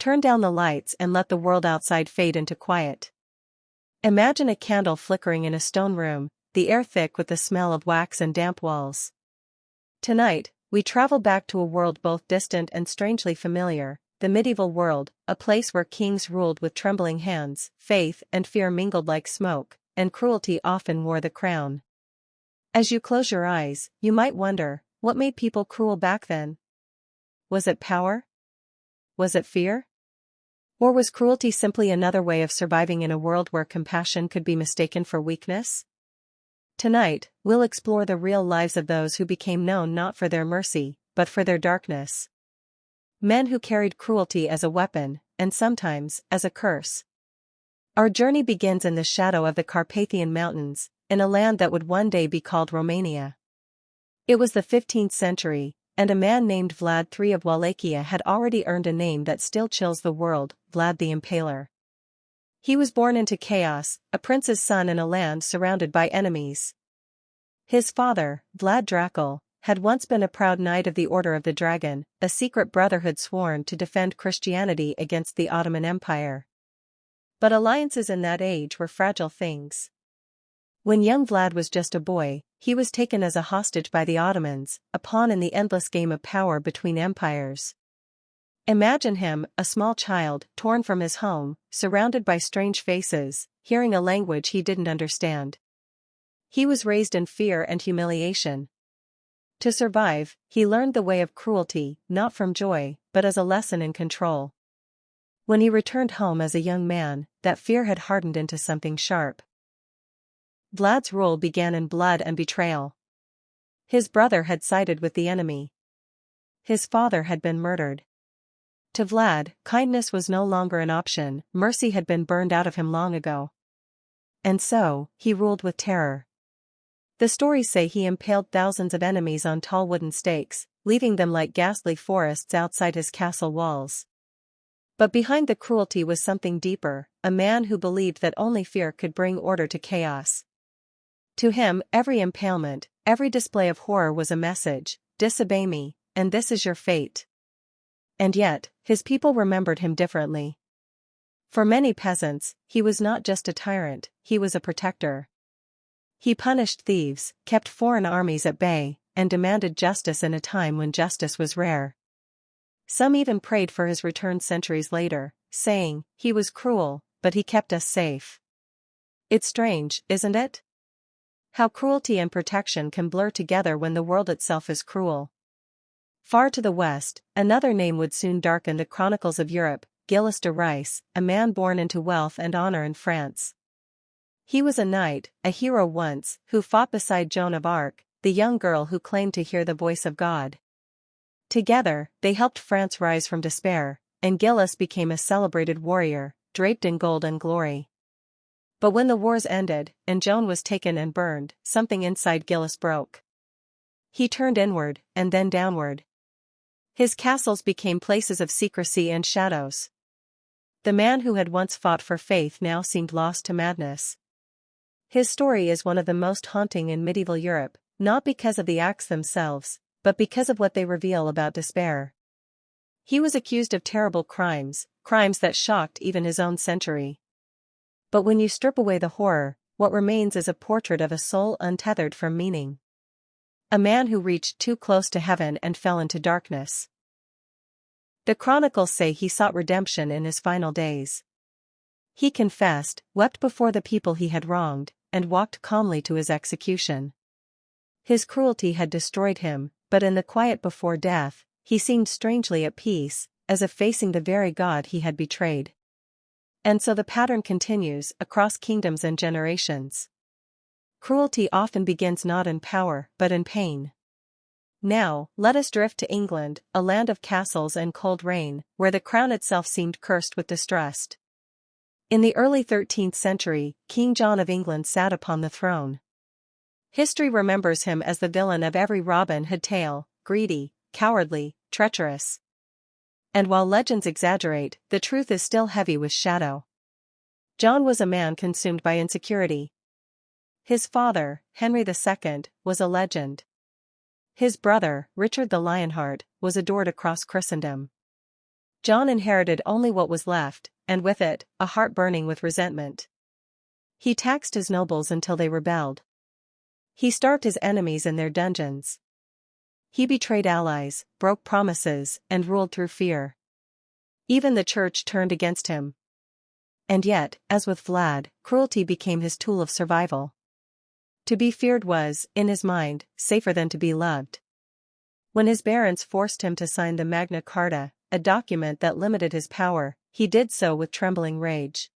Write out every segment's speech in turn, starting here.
Turn down the lights and let the world outside fade into quiet. Imagine a candle flickering in a stone room, the air thick with the smell of wax and damp walls. Tonight, we travel back to a world both distant and strangely familiar, the medieval world, a place where kings ruled with trembling hands, faith and fear mingled like smoke, and cruelty often wore the crown. As you close your eyes, you might wonder, what made people cruel back then? Was it power? Was it fear? Or was cruelty simply another way of surviving in a world where compassion could be mistaken for weakness? Tonight, we'll explore the real lives of those who became known not for their mercy, but for their darkness. Men who carried cruelty as a weapon, and sometimes, as a curse. Our journey begins in the shadow of the Carpathian Mountains, in a land that would one day be called Romania. It was the 15th century, and a man named Vlad III of Wallachia had already earned a name that still chills the world, Vlad the Impaler. He was born into chaos, a prince's son in a land surrounded by enemies. His father, Vlad Dracul, had once been a proud knight of the Order of the Dragon, a secret brotherhood sworn to defend Christianity against the Ottoman Empire. But alliances in that age were fragile things. When young Vlad was just a boy, he was taken as a hostage by the Ottomans, a pawn in the endless game of power between empires. Imagine him, a small child, torn from his home, surrounded by strange faces, hearing a language he didn't understand. He was raised in fear and humiliation. To survive, he learned the way of cruelty, not from joy, but as a lesson in control. When he returned home as a young man, that fear had hardened into something sharp. Vlad's rule began in blood and betrayal. His brother had sided with the enemy. His father had been murdered. To Vlad, kindness was no longer an option, mercy had been burned out of him long ago. And so, he ruled with terror. The stories say he impaled thousands of enemies on tall wooden stakes, leaving them like ghastly forests outside his castle walls. But behind the cruelty was something deeper, a man who believed that only fear could bring order to chaos. To him, every impalement, every display of horror was a message: disobey me, and this is your fate. And yet, his people remembered him differently. For many peasants, he was not just a tyrant, he was a protector. He punished thieves, kept foreign armies at bay, and demanded justice in a time when justice was rare. Some even prayed for his return centuries later, saying, "He was cruel, but he kept us safe." It's strange, isn't it? How cruelty and protection can blur together when the world itself is cruel. Far to the west, another name would soon darken the chronicles of Europe: Gilles de Rais, a man born into wealth and honor in France. He was a knight, a hero once, who fought beside Joan of Arc, the young girl who claimed to hear the voice of God. Together, they helped France rise from despair, and Gilles became a celebrated warrior, draped in gold and glory. But when the wars ended, and Joan was taken and burned, something inside Gilles broke. He turned inward, and then downward. His castles became places of secrecy and shadows. The man who had once fought for faith now seemed lost to madness. His story is one of the most haunting in medieval Europe, not because of the acts themselves, but because of what they reveal about despair. He was accused of terrible crimes, crimes that shocked even his own century. But when you strip away the horror, what remains is a portrait of a soul untethered from meaning. A man who reached too close to heaven and fell into darkness. The chronicles say he sought redemption in his final days. He confessed, wept before the people he had wronged, and walked calmly to his execution. His cruelty had destroyed him, but in the quiet before death, he seemed strangely at peace, as if facing the very God he had betrayed. And so the pattern continues, across kingdoms and generations. Cruelty often begins not in power, but in pain. Now, let us drift to England, a land of castles and cold rain, where the crown itself seemed cursed with distrust. In the early 13th century, King John of England sat upon the throne. History remembers him as the villain of every Robin Hood tale: greedy, cowardly, treacherous. And while legends exaggerate, the truth is still heavy with shadow. John was a man consumed by insecurity. His father, Henry II, was a legend. His brother, Richard the Lionheart, was adored across Christendom. John inherited only what was left, and with it, a heart burning with resentment. He taxed his nobles until they rebelled. He starved his enemies in their dungeons. He betrayed allies, broke promises, and ruled through fear. Even the church turned against him. And yet, as with Vlad, cruelty became his tool of survival. To be feared was, in his mind, safer than to be loved. When his barons forced him to sign the Magna Carta, a document that limited his power, he did so with trembling rage.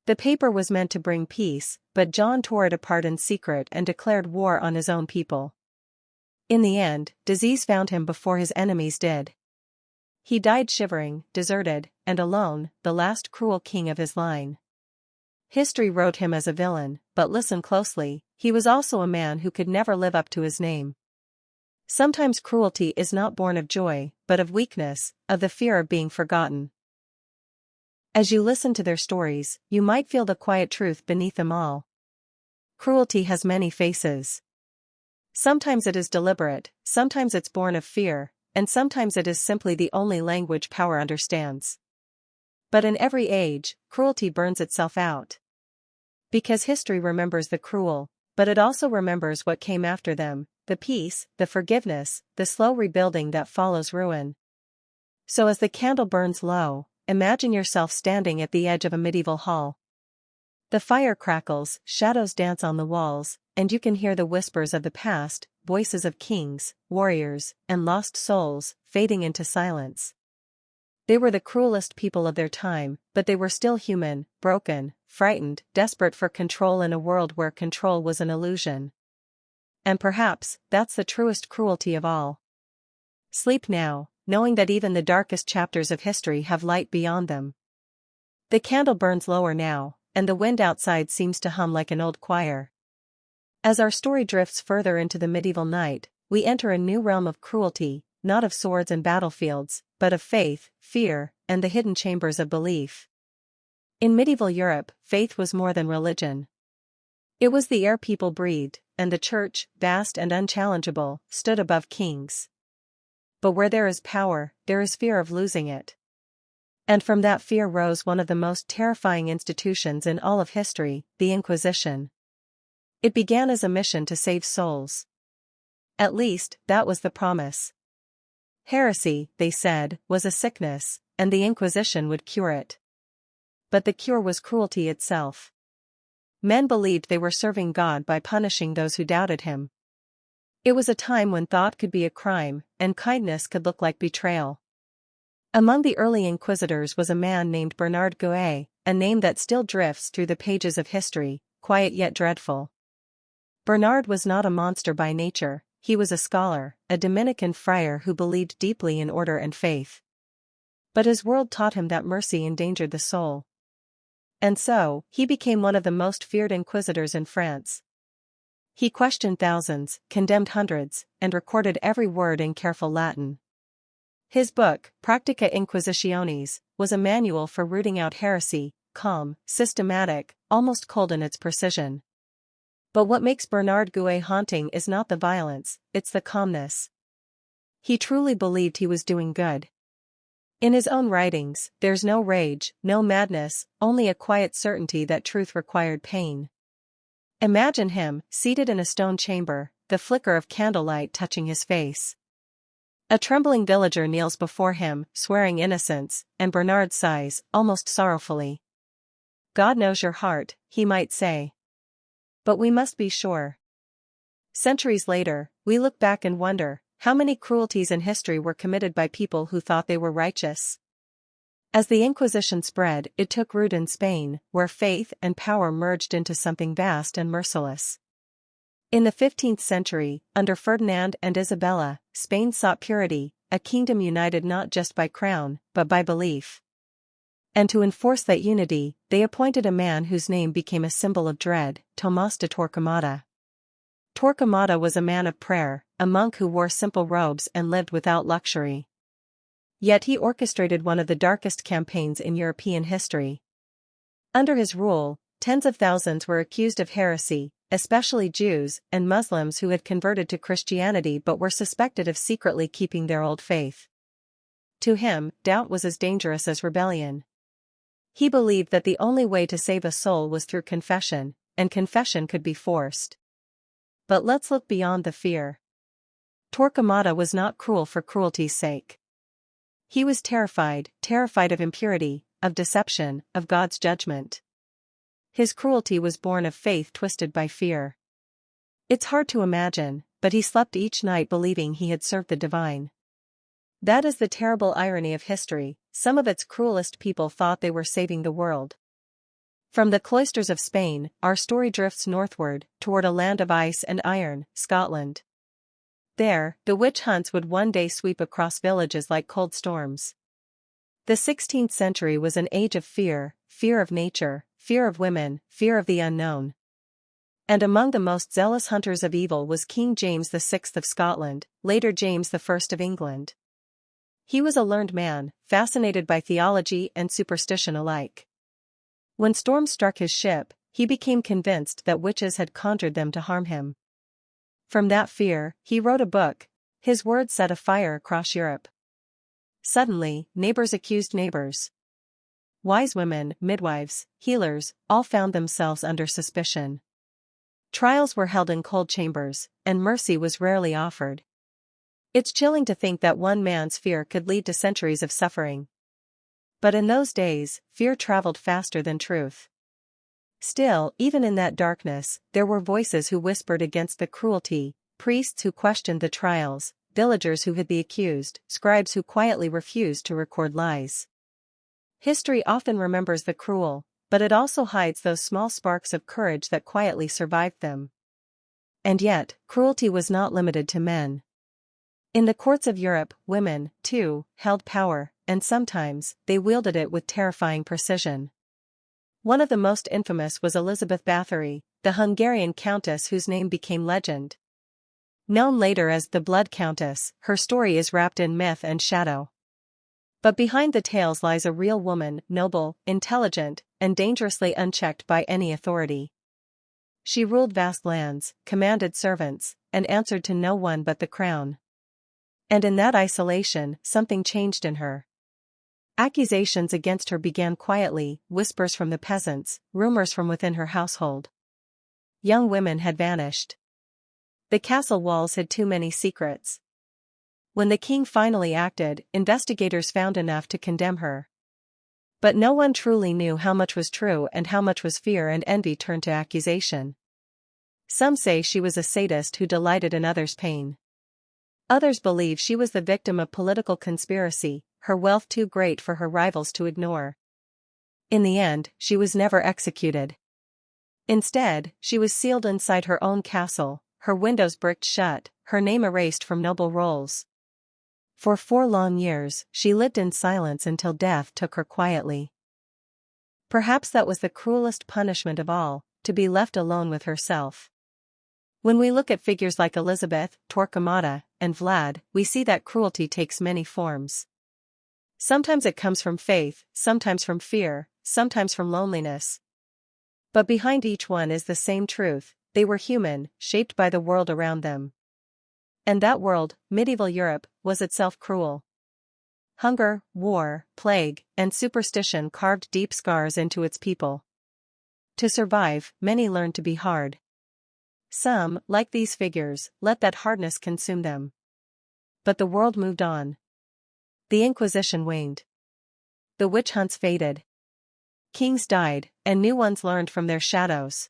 The paper was meant to bring peace, but John tore it apart in secret and declared war on his own people. In the end, disease found him before his enemies did. He died shivering, deserted, and alone, the last cruel king of his line. History wrote him as a villain, but listen closely, he was also a man who could never live up to his name. Sometimes cruelty is not born of joy, but of weakness, of the fear of being forgotten. As you listen to their stories, you might feel the quiet truth beneath them all. Cruelty has many faces. Sometimes it is deliberate, sometimes it's born of fear, and sometimes it is simply the only language power understands. But in every age, cruelty burns itself out. Because history remembers the cruel, but it also remembers what came after them, the peace, the forgiveness, the slow rebuilding that follows ruin. So as the candle burns low, imagine yourself standing at the edge of a medieval hall. The fire crackles, shadows dance on the walls, and you can hear the whispers of the past, voices of kings, warriors, and lost souls, fading into silence. They were the cruelest people of their time, but they were still human, broken, frightened, desperate for control in a world where control was an illusion. And perhaps, that's the truest cruelty of all. Sleep now, knowing that even the darkest chapters of history have light beyond them. The candle burns lower now, and the wind outside seems to hum like an old choir. As our story drifts further into the medieval night, we enter a new realm of cruelty, not of swords and battlefields, but of faith, fear, and the hidden chambers of belief. In medieval Europe, faith was more than religion. It was the air people breathed, and the church, vast and unchallengeable, stood above kings. But where there is power, there is fear of losing it. And from that fear rose one of the most terrifying institutions in all of history, the Inquisition. It began as a mission to save souls. At least, that was the promise. Heresy, they said, was a sickness, and the Inquisition would cure it. But the cure was cruelty itself. Men believed they were serving God by punishing those who doubted him. It was a time when thought could be a crime, and kindness could look like betrayal. Among the early inquisitors was a man named Bernard Gouet, a name that still drifts through the pages of history, quiet yet dreadful. Bernard was not a monster by nature, he was a scholar, a Dominican friar who believed deeply in order and faith. But his world taught him that mercy endangered the soul. And so, he became one of the most feared inquisitors in France. He questioned thousands, condemned hundreds, and recorded every word in careful Latin. His book, Practica Inquisitionis, was a manual for rooting out heresy, calm, systematic, almost cold in its precision. But what makes Bernard Gouet haunting is not the violence, it's the calmness. He truly believed he was doing good. In his own writings, there's no rage, no madness, only a quiet certainty that truth required pain. Imagine him, seated in a stone chamber, the flicker of candlelight touching his face. A trembling villager kneels before him, swearing innocence, and Bernard sighs, almost sorrowfully. God knows your heart, he might say. But we must be sure. Centuries later, we look back and wonder, how many cruelties in history were committed by people who thought they were righteous? As the Inquisition spread, it took root in Spain, where faith and power merged into something vast and merciless. In the 15th century, under Ferdinand and Isabella, Spain sought purity, a kingdom united not just by crown, but by belief. And to enforce that unity, they appointed a man whose name became a symbol of dread, Tomás de Torquemada. Torquemada was a man of prayer, a monk who wore simple robes and lived without luxury. Yet he orchestrated one of the darkest campaigns in European history. Under his rule, tens of thousands were accused of heresy, especially Jews and Muslims who had converted to Christianity but were suspected of secretly keeping their old faith. To him, doubt was as dangerous as rebellion. He believed that the only way to save a soul was through confession, and confession could be forced. But let's look beyond the fear. Torquemada was not cruel for cruelty's sake. He was terrified of impurity, of deception, of God's judgment. His cruelty was born of faith twisted by fear. It's hard to imagine, but he slept each night believing he had served the divine. That is the terrible irony of history. Some of its cruelest people thought they were saving the world. From the cloisters of Spain, our story drifts northward, toward a land of ice and iron, Scotland. There, the witch hunts would one day sweep across villages like cold storms. The 16th century was an age of fear of nature, fear of women, fear of the unknown. And among the most zealous hunters of evil was King James VI of Scotland, later James I of England. He was a learned man, fascinated by theology and superstition alike. When storms struck his ship, he became convinced that witches had conjured them to harm him. From that fear, he wrote a book. His words set a fire across Europe. Suddenly, neighbors accused neighbors. Wise women, midwives, healers, all found themselves under suspicion. Trials were held in cold chambers, and mercy was rarely offered. It's chilling to think that one man's fear could lead to centuries of suffering. But in those days, fear traveled faster than truth. Still, even in that darkness, there were voices who whispered against the cruelty, priests who questioned the trials, villagers who hid the accused, scribes who quietly refused to record lies. History often remembers the cruel, but it also hides those small sparks of courage that quietly survived them. And yet, cruelty was not limited to men. In the courts of Europe, women, too, held power, and sometimes, they wielded it with terrifying precision. One of the most infamous was Elizabeth Báthory, the Hungarian countess whose name became legend. Known later as the Blood Countess, her story is wrapped in myth and shadow. But behind the tales lies a real woman, noble, intelligent, and dangerously unchecked by any authority. She ruled vast lands, commanded servants, and answered to no one but the crown. And in that isolation, something changed in her. Accusations against her began quietly, whispers from the peasants, rumors from within her household. Young women had vanished. The castle walls had too many secrets. When the king finally acted, investigators found enough to condemn her. But no one truly knew how much was true and how much was fear and envy turned to accusation. Some say she was a sadist who delighted in others' pain. Others believe she was the victim of political conspiracy, her wealth too great for her rivals to ignore. In the end, she was never executed. Instead, she was sealed inside her own castle, her windows bricked shut, her name erased from noble rolls. For 4 long years, she lived in silence until death took her quietly. Perhaps that was the cruelest punishment of all, to be left alone with herself. When we look at figures like Elizabeth, Torquemada, and Vlad, we see that cruelty takes many forms. Sometimes it comes from faith, sometimes from fear, sometimes from loneliness. But behind each one is the same truth: they were human, shaped by the world around them. And that world, medieval Europe, was itself cruel. Hunger, war, plague, and superstition carved deep scars into its people. To survive, many learned to be hard. Some, like these figures, let that hardness consume them. But the world moved on. The Inquisition waned. The witch hunts faded. Kings died, and new ones learned from their shadows.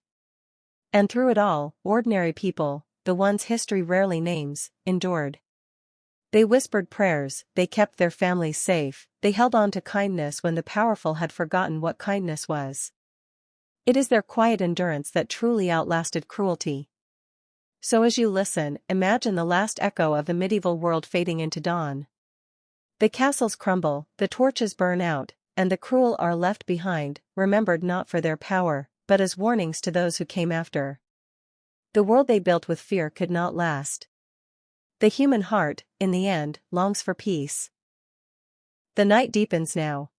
And through it all, ordinary people, the ones history rarely names, endured. They whispered prayers, they kept their families safe, they held on to kindness when the powerful had forgotten what kindness was. It is their quiet endurance that truly outlasted cruelty. So as you listen, imagine the last echo of the medieval world fading into dawn. The castles crumble, the torches burn out, and the cruel are left behind, remembered not for their power, but as warnings to those who came after. The world they built with fear could not last. The human heart, in the end, longs for peace. The night deepens now.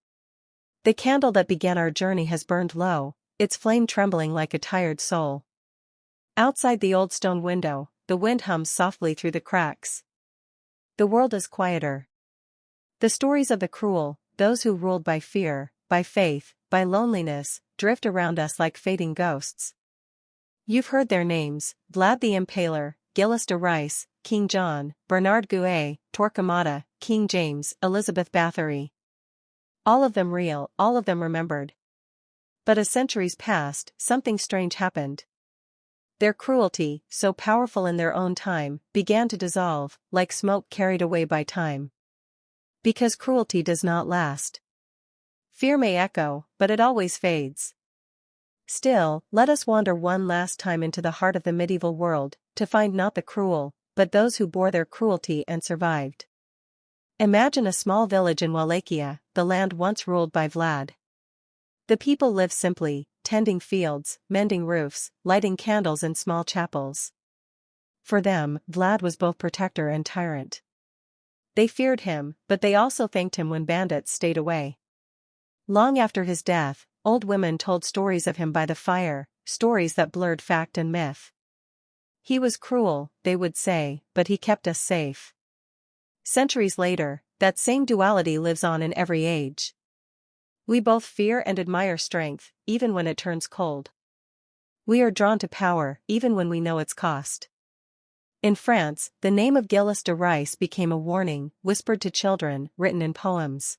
The candle that began our journey has burned low, its flame trembling like a tired soul. Outside the old stone window, the wind hums softly through the cracks. The world is quieter. The stories of the cruel, those who ruled by fear, by faith, by loneliness, drift around us like fading ghosts. You've heard their names: Vlad the Impaler, Gilles de Rais, King John, Bernard Guay, Torquemada, King James, Elizabeth Báthory. All of them real, all of them remembered. But as centuries passed, something strange happened. Their cruelty, so powerful in their own time, began to dissolve, like smoke carried away by time. Because cruelty does not last. Fear may echo, but it always fades. Still, let us wander one last time into the heart of the medieval world, to find not the cruel, but those who bore their cruelty and survived. Imagine a small village in Wallachia, the land once ruled by Vlad. The people live simply, tending fields, mending roofs, lighting candles in small chapels. For them, Vlad was both protector and tyrant. They feared him, but they also thanked him when bandits stayed away. Long after his death, old women told stories of him by the fire, stories that blurred fact and myth. He was cruel, they would say, but he kept us safe. Centuries later, that same duality lives on in every age. We both fear and admire strength, even when it turns cold. We are drawn to power, even when we know its cost. In France, the name of Gilles de Rais became a warning, whispered to children, written in poems.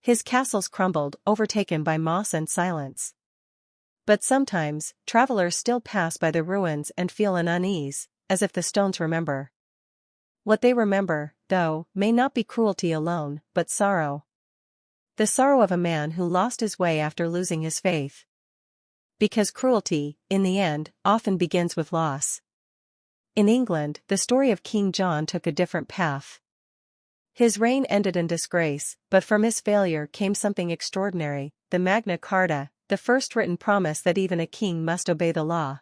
His castles crumbled, overtaken by moss and silence. But sometimes, travelers still pass by the ruins and feel an unease, as if the stones remember. What they remember, though, may not be cruelty alone, but sorrow. The sorrow of a man who lost his way after losing his faith. Because cruelty, in the end, often begins with loss. In England, the story of King John took a different path. His reign ended in disgrace, but from his failure came something extraordinary: the Magna Carta, the first written promise that even a king must obey the law.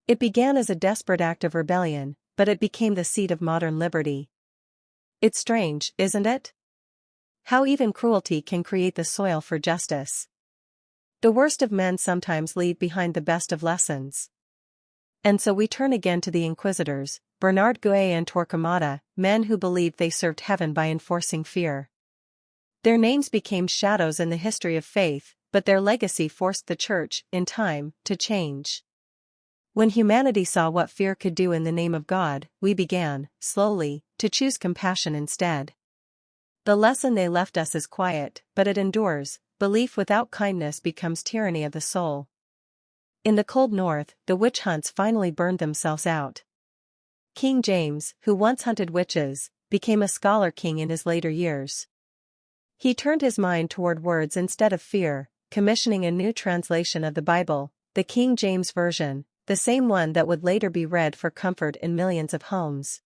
It began as a desperate act of rebellion, but it became the seed of modern liberty. It's strange, isn't it? How even cruelty can create the soil for justice. The worst of men sometimes leave behind the best of lessons. And so we turn again to the inquisitors, Bernard Guay and Torquemada, men who believed they served heaven by enforcing fear. Their names became shadows in the history of faith, but their legacy forced the Church, in time, to change. When humanity saw what fear could do in the name of God, we began, slowly, to choose compassion instead. The lesson they left us is quiet, but it endures: belief without kindness becomes tyranny of the soul. In the cold north, the witch hunts finally burned themselves out. King James, who once hunted witches, became a scholar king in his later years. He turned his mind toward words instead of fear, commissioning a new translation of the Bible, the King James Version, the same one that would later be read for comfort in millions of homes.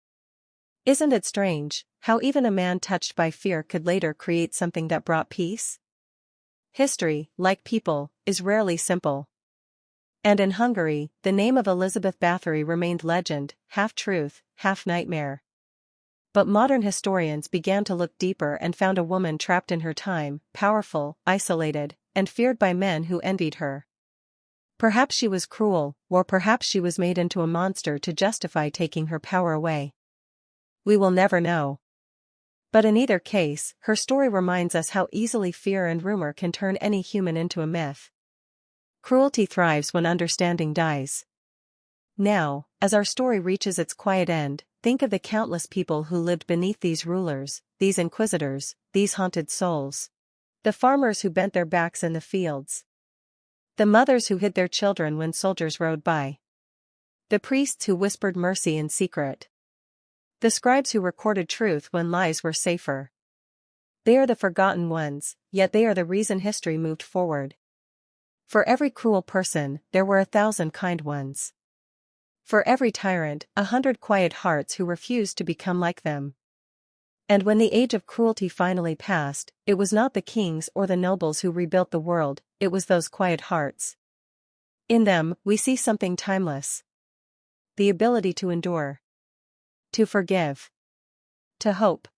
Isn't it strange, how even a man touched by fear could later create something that brought peace? History, like people, is rarely simple. And in Hungary, the name of Elizabeth Báthory remained legend, half truth, half nightmare. But modern historians began to look deeper and found a woman trapped in her time, powerful, isolated, and feared by men who envied her. Perhaps she was cruel, or perhaps she was made into a monster to justify taking her power away. We will never know. But in either case, her story reminds us how easily fear and rumor can turn any human into a myth. Cruelty thrives when understanding dies. Now, as our story reaches its quiet end, think of the countless people who lived beneath these rulers, these inquisitors, these haunted souls. The farmers who bent their backs in the fields. The mothers who hid their children when soldiers rode by. The priests who whispered mercy in secret. The scribes who recorded truth when lies were safer. They are the forgotten ones, yet they are the reason history moved forward. For every cruel person, there were 1,000 kind ones. For every tyrant, 100 quiet hearts who refused to become like them. And when the age of cruelty finally passed, it was not the kings or the nobles who rebuilt the world, it was those quiet hearts. In them, we see something timeless. The ability to endure. To forgive. To hope.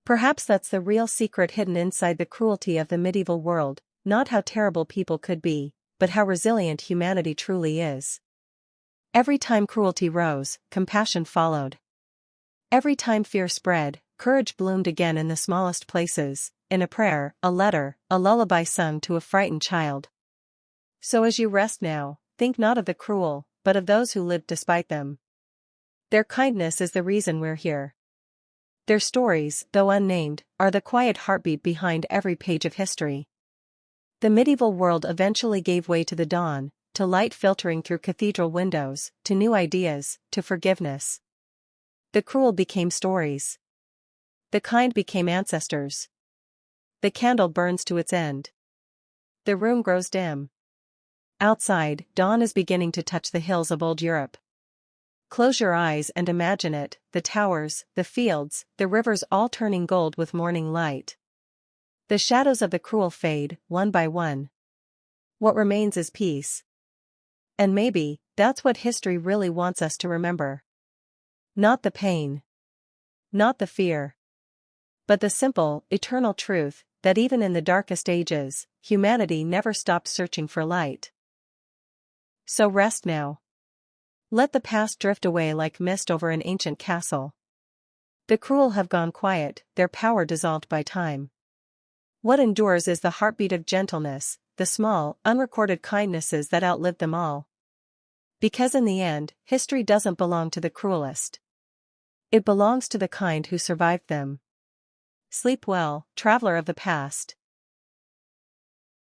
Perhaps that's the real secret hidden inside the cruelty of the medieval world, not how terrible people could be, but how resilient humanity truly is. Every time cruelty rose, compassion followed. Every time fear spread, courage bloomed again in the smallest places, in a prayer, a letter, a lullaby sung to a frightened child. So as you rest now, think not of the cruel, but of those who lived despite them. Their kindness is the reason we're here. Their stories, though unnamed, are the quiet heartbeat behind every page of history. The medieval world eventually gave way to the dawn, to light filtering through cathedral windows, to new ideas, to forgiveness. The cruel became stories. The kind became ancestors. The candle burns to its end. The room grows dim. Outside, dawn is beginning to touch the hills of old Europe. Close your eyes and imagine it, the towers, the fields, the rivers all turning gold with morning light. The shadows of the cruel fade, one by one. What remains is peace. And maybe, that's what history really wants us to remember. Not the pain. Not the fear. But the simple, eternal truth, that even in the darkest ages, humanity never stopped searching for light. So rest now. Let the past drift away like mist over an ancient castle. The cruel have gone quiet, their power dissolved by time. What endures is the heartbeat of gentleness, the small, unrecorded kindnesses that outlived them all. Because in the end, history doesn't belong to the cruelest. It belongs to the kind who survived them. Sleep well, traveler of the past.